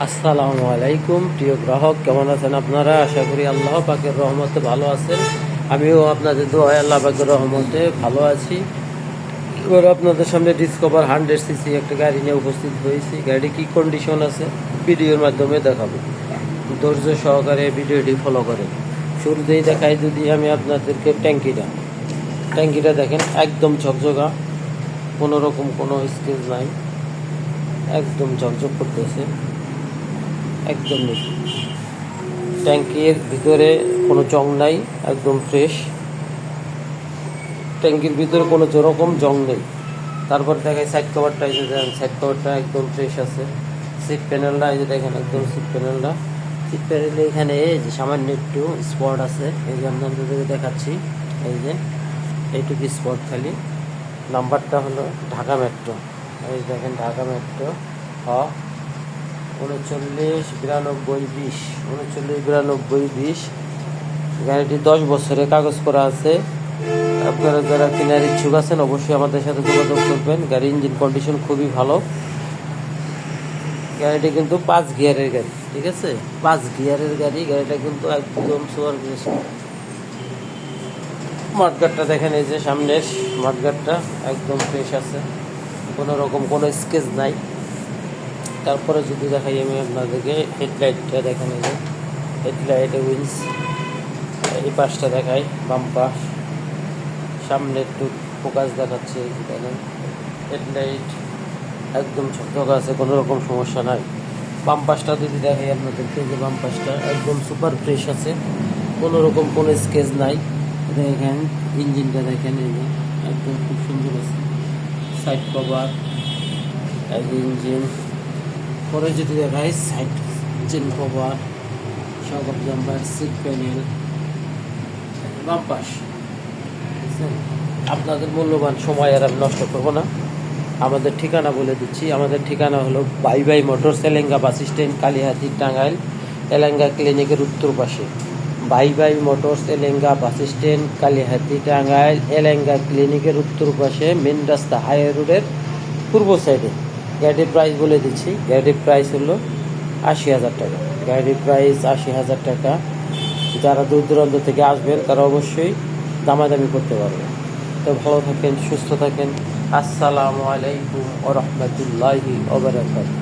আসসালামু আলাইকুম প্রিয় গ্রাহক, কেমন আছেন আপনারা? আশা করি আল্লাহ পাকের রহমতে ভালো আছেন। আমিও আপনাদের দোয়ায় আল্লাহ পাকের রহমতে ভালো আছি। এবার আপনাদের সামনে ডিসকভার 100cc একটা গাড়ি নিয়ে উপস্থিত হয়েছি। গাড়ি কি কন্ডিশন আছে ভিডিওর মাধ্যমে দেখাবো, ধৈর্য সহকারে ভিডিওটি ফলো করেন। শুরুতেই দেখাই যদি আমি আপনাদেরকে ট্যাঙ্কিটা দেখেন, একদম ঝকঝকা, কোনো রকম কোনো স্কেচ নাই, একদম ঝকঝক করতেছে, একদম নেই। ট্যাঙ্কির ভিতরে কোনো জং নাই, একদম ফ্রেশ। ট্যাঙ্কির ভিতরে কোনো যেরকম জং নেই। তারপর দেখায় সাইড কভারটা, এই যে দেখেন সাইড কভারটা একদম ফ্রেশ আছে। সিট প্যানেলটা এই যে দেখেন, একদম সিট প্যানেলে এখানে এই যে সামান্য একটু স্পট আছে, এই যে আপনাদেরকে দেখাচ্ছি, এই যে এইটুকু স্পট খালি। নাম্বারটা হলো ঢাকা মেট্রো, এই দেখেন ঢাকা মেট্রো 399220 গাড়িটি 10 বছরের কাগজ করা আছে। আপনারা যারা কেনার ইচ্ছুক আছেন অবশ্যই আমাদের সাথে যোগাযোগ করবেন। গাড়ির ইঞ্জিন কন্ডিশন খুবই ভালো। গাড়িটি কিন্তু 5 গিয়ারের গাড়ি, ঠিক আছে, 5 গিয়ারের গাড়ি। গাড়িটা কিন্তু একদম সুপার ফ্রেশ। মাঠগাটটা দেখেন, এই যে সামনের মাঠগাটটা একদম ফ্রেশ আছে, কোনো রকম কোনো স্কেচ নাই। তারপরে যদি দেখাই আমি আপনাদেরকে হেডলাইটটা দেখেন, এই যে হেডলাইট উইন্স, এই পাশটা দেখাই বাম পাশ, সামনে একটু ফোকাস দেখাচ্ছে, এই যে দেখেন হেডলাইট একদম ঝকঝকা আছে, কোনো রকম সমস্যা নাই। বাম পাশটা যদি দেখাই আপনাদেরকে, যে বাম পাশটা একদম সুপার ফ্রেশ আছে, কোনো রকম কোনো স্কেচ নাই। দেখেন ইঞ্জিনটা দেখেন, এই যে একদম খুব সুন্দর আছে। সাইড কভার, এই যে ইঞ্জিন। পরে যদি দেখাই সাইড চেন কভার, শক জাম্পার, সিট প্যানেল, বাম পাশ। আপনাদের মূল্যবান সময় আর আমি নষ্ট করবো না, আমাদের ঠিকানা বলে দিচ্ছি। আমাদের ঠিকানা হলো bye bye motors, Elenga bus stand, Kalihati, Tangail. Elenga ক্লিনিকের উত্তর পাশে bye bye motors, Elenga bus stand, Kalihati, Tangail. Elenga ক্লিনিকের উত্তর পাশে মেন রাস্তা, হাইওয়ে রোডের পূর্ব সাইডে। গাড়ির প্রাইস বলে দিচ্ছি, গাড়ির প্রাইস হলো 80,000 টাকা। গাড়ির প্রাইস 80,000 টাকা। যারা দূর দূরান্ত থেকে আসবেন তারা অবশ্যই দামাদামি করতে পারবেন। তো ভালো থাকেন, সুস্থ থাকেন। আসসালামু আলাইকুম ওয়া রাহমাতুল্লাহি ওয়া বারাকাতুহু।